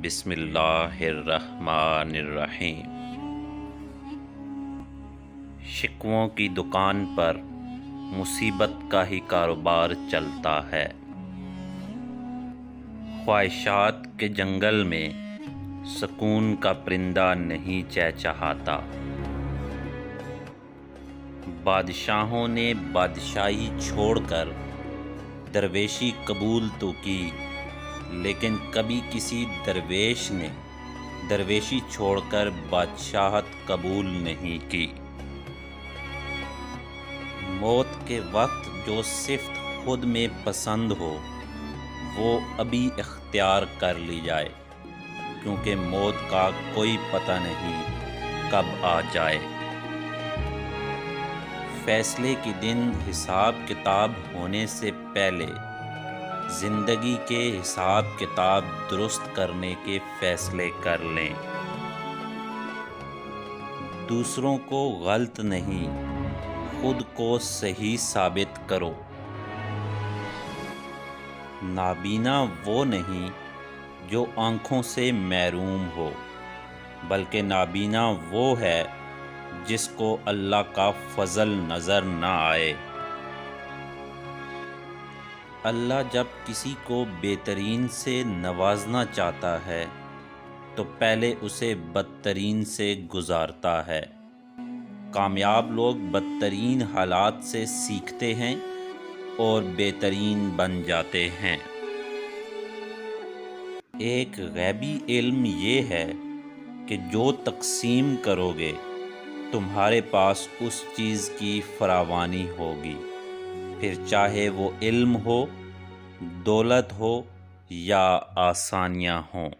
بسم اللہ الرحمن الرحیم۔ شکووں کی دکان پر مصیبت کا ہی کاروبار چلتا ہے۔ خواہشات کے جنگل میں سکون کا پرندہ نہیں چہچہاتا۔ بادشاہوں نے بادشاہی چھوڑ کر درویشی قبول تو کی، لیکن کبھی کسی درویش نے درویشی چھوڑ کر بادشاہت قبول نہیں کی۔ موت کے وقت جو صفت خود میں پسند ہو وہ ابھی اختیار کر لی جائے، کیونکہ موت کا کوئی پتہ نہیں کب آ جائے۔ فیصلے کے دن حساب کتاب ہونے سے پہلے زندگی کے حساب کتاب درست کرنے کے فیصلے کر لیں۔ دوسروں کو غلط نہیں، خود کو صحیح ثابت کرو۔ نابینا وہ نہیں جو آنکھوں سے محروم ہو، بلکہ نابینا وہ ہے جس کو اللہ کا فضل نظر نہ آئے۔ اللہ جب کسی کو بہترین سے نوازنا چاہتا ہے تو پہلے اسے بدترین سے گزارتا ہے۔ کامیاب لوگ بدترین حالات سے سیکھتے ہیں اور بہترین بن جاتے ہیں۔ ایک غیبی علم یہ ہے کہ جو تقسیم کرو گے تمہارے پاس اس چیز کی فراوانی ہوگی، پھر چاہے وہ علم ہو، دولت ہو یا آسانیاں ہوں۔